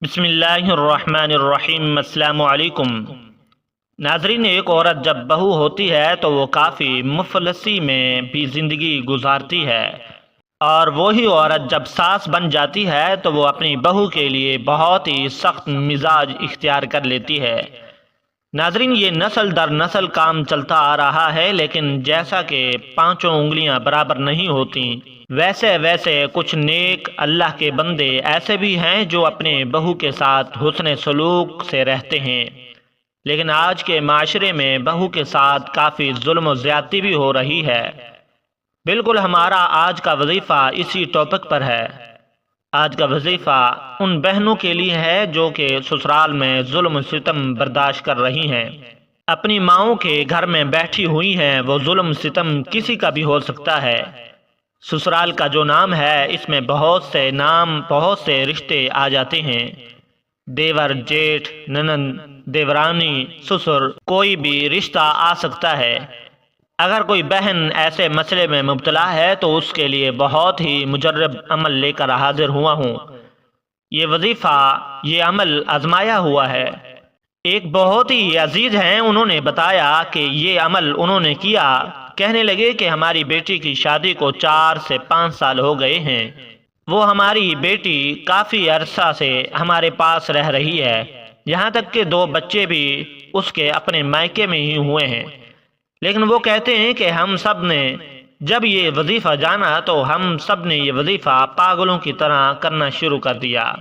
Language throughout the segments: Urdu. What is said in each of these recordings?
بسم اللہ الرحمن الرحیم۔ السلام علیکم ناظرین، ایک عورت جب بہو ہوتی ہے تو وہ کافی مفلسی میں بھی زندگی گزارتی ہے، اور وہی عورت جب ساس بن جاتی ہے تو وہ اپنی بہو کے لیے بہت ہی سخت مزاج اختیار کر لیتی ہے۔ ناظرین، یہ نسل در نسل کام چلتا آ رہا ہے، لیکن جیسا کہ پانچوں انگلیاں برابر نہیں ہوتی، ویسے کچھ نیک اللہ کے بندے ایسے بھی ہیں جو اپنے بہو کے ساتھ حسن سلوک سے رہتے ہیں، لیکن آج کے معاشرے میں بہو کے ساتھ کافی ظلم و زیادتی بھی ہو رہی ہے۔ بالکل ہمارا آج کا وظیفہ اسی ٹاپک پر ہے۔ آج کا وظیفہ ان بہنوں کے لیے ہے جو کہ سسرال میں ظلم و ستم برداشت کر رہی ہیں، اپنی ماؤں کے گھر میں بیٹھی ہوئی ہیں۔ وہ ظلم ستم کسی کا بھی ہو سکتا ہے۔ سسرال کا جو نام ہے، اس میں بہت سے رشتے آ جاتے ہیں، دیور، جیٹھ، ننند، دیورانی، سسر، کوئی بھی رشتہ آ سکتا ہے۔ اگر کوئی بہن ایسے مسئلے میں مبتلا ہے تو اس کے لیے بہت ہی مجرب عمل لے کر حاضر ہوا ہوں۔ یہ وظیفہ، یہ عمل آزمایا ہوا ہے۔ ایک بہت ہی عزیز ہیں، انہوں نے بتایا کہ یہ عمل انہوں نے کیا۔ کہنے لگے کہ ہماری بیٹی کی شادی کو 4 سے 5 سال ہو گئے ہیں۔ وہ ہماری بیٹی کافی عرصہ سے ہمارے پاس رہ رہی ہے، یہاں تک کہ 2 بچے بھی اس کے اپنے مائکے میں ہی ہوئے ہیں، لیکن وہ کہتے ہیں کہ ہم سب نے جب یہ وظیفہ جانا تو ہم سب نے یہ وظیفہ پاگلوں کی طرح کرنا شروع کر دیا۔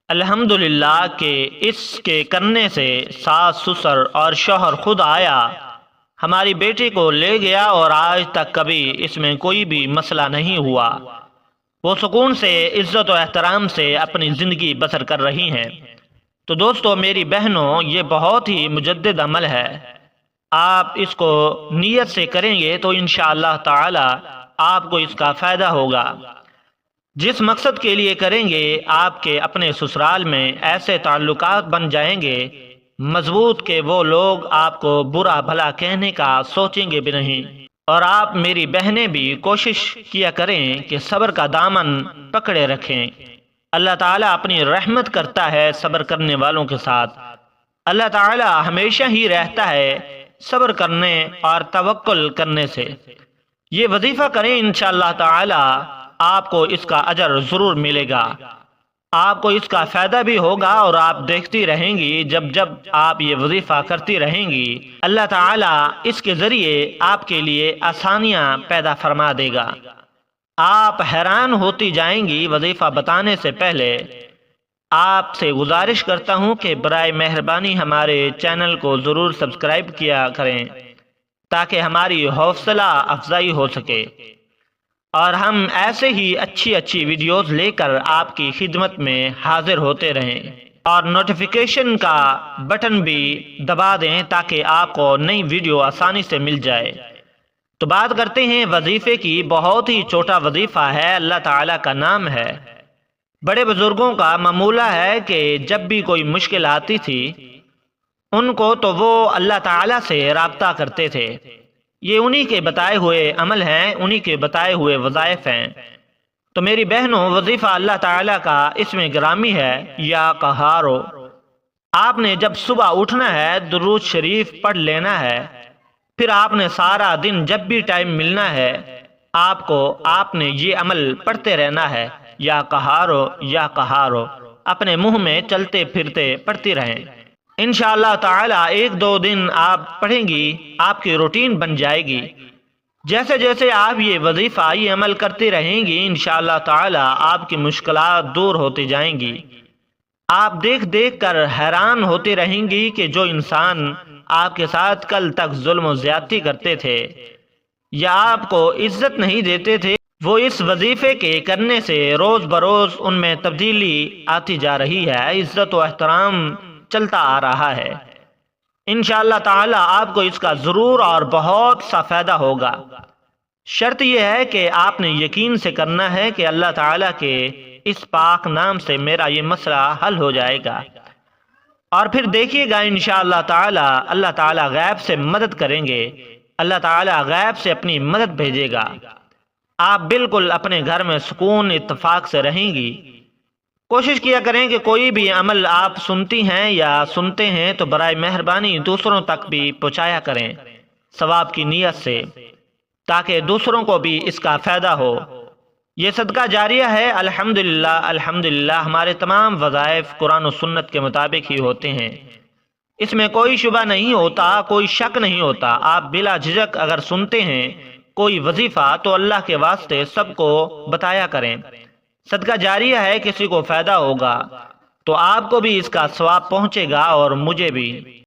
الحمدللہ کہ اس کے کرنے سے ساس، سسر اور شوہر خود آیا، ہماری بیٹی کو لے گیا، اور آج تک کبھی اس میں کوئی بھی مسئلہ نہیں ہوا۔ وہ سکون سے، عزت و احترام سے اپنی زندگی بسر کر رہی ہیں۔ تو دوستو، میری بہنوں، یہ بہت ہی مجدد عمل ہے۔ آپ اس کو نیت سے کریں گے تو انشاءاللہ تعالی آپ کو اس کا فائدہ ہوگا۔ جس مقصد کے لیے کریں گے، آپ کے اپنے سسرال میں ایسے تعلقات بن جائیں گے مضبوط کہ وہ لوگ آپ کو برا بھلا کہنے کا سوچیں گے بھی نہیں۔ اور آپ میری بہنیں بھی کوشش کیا کریں کہ صبر کا دامن پکڑے رکھیں۔ اللہ تعالیٰ اپنی رحمت کرتا ہے صبر کرنے والوں کے ساتھ۔ اللہ تعالیٰ ہمیشہ ہی رہتا ہے صبر کرنے اور توکل کرنے سے۔ یہ وظیفہ کریں، انشاءاللہ تعالی آپ کو اس کا اجر ضرور ملے گا، آپ کو اس کا فائدہ بھی ہوگا، اور آپ دیکھتی رہیں گی جب آپ یہ وظیفہ کرتی رہیں گی، اللہ تعالیٰ اس کے ذریعے آپ کے لیے آسانیاں پیدا فرما دے گا۔ آپ حیران ہوتی جائیں گی۔ وظیفہ بتانے سے پہلے آپ سے گزارش کرتا ہوں کہ برائے مہربانی ہمارے چینل کو ضرور سبسکرائب کیا کریں تاکہ ہماری حوصلہ افزائی ہو سکے، اور ہم ایسے ہی اچھی ویڈیوز لے کر آپ کی خدمت میں حاضر ہوتے رہیں، اور نوٹیفیکیشن کا بٹن بھی دبا دیں تاکہ آپ کو نئی ویڈیو آسانی سے مل جائے۔ تو بات کرتے ہیں وظیفے کی۔ بہت ہی چھوٹا وظیفہ ہے، اللہ تعالیٰ کا نام ہے۔ بڑے بزرگوں کا معمولہ ہے کہ جب بھی کوئی مشکل آتی تھی ان کو تو وہ اللہ تعالیٰ سے رابطہ کرتے تھے۔ یہ انہی کے بتائے ہوئے عمل ہیں، انہی کے بتائے ہوئے وظائف ہیں۔ تو میری بہنوں، وظیفہ اللہ تعالیٰ کا اسم گرامی ہے، یا قہارو۔ آپ نے جب صبح اٹھنا ہے، درود شریف پڑھ لینا ہے، پھر آپ نے سارا دن جب بھی ٹائم ملنا ہے آپ نے یہ عمل پڑھتے رہنا ہے، یا قہارو یا قہارو، اپنے منہ میں چلتے پھرتے پڑھتی رہیں۔ انشاءاللہ تعالی 1-2 دن آپ پڑھیں گی، آپ کی روٹین بن جائے گی۔ جیسے آپ یہ وظیفہ، یہ عمل کرتی رہیں گی، انشاءاللہ تعالی آپ کی مشکلات دور ہوتی جائیں گی۔ آپ دیکھ کر حیران ہوتی رہیں گی کہ جو انسان آپ کے ساتھ کل تک ظلم و زیادتی کرتے تھے یا آپ کو عزت نہیں دیتے تھے، وہ اس وظیفے کے کرنے سے روز بروز ان میں تبدیلی آتی جا رہی ہے، عزت و احترام چلتا آ رہا ہے۔ انشاءاللہ تعالی آپ کو اس کا ضرور اور بہت سا فائدہ ہوگا۔ شرط یہ ہے کہ آپ نے یقین سے کرنا ہے کہ اللہ تعالیٰ کے اس پاک نام سے میرا یہ مسئلہ حل ہو جائے گا، اور پھر دیکھیے گا انشاءاللہ تعالی اللہ تعالیٰ غیب سے مدد کریں گے، اللہ تعالیٰ غیب سے اپنی مدد بھیجے گا۔ آپ بالکل اپنے گھر میں سکون اتفاق سے رہیں گی۔ کوشش کیا کریں کہ کوئی بھی عمل آپ سنتی ہیں یا سنتے ہیں تو برائے مہربانی دوسروں تک بھی پہنچایا کریں ثواب کی نیت سے، تاکہ دوسروں کو بھی اس کا فائدہ ہو۔ یہ صدقہ جاریہ ہے۔ الحمدللہ الحمدللہ ہمارے تمام وظائف قرآن و سنت کے مطابق ہی ہوتے ہیں، اس میں کوئی شبہ نہیں ہوتا، کوئی شک نہیں ہوتا۔ آپ بلا جھجک اگر سنتے ہیں کوئی وظیفہ تو اللہ کے واسطے سب کو بتایا کریں۔ صدقہ جاریہ ہے، کسی کو فائدہ ہوگا تو آپ کو بھی اس کا ثواب پہنچے گا اور مجھے بھی۔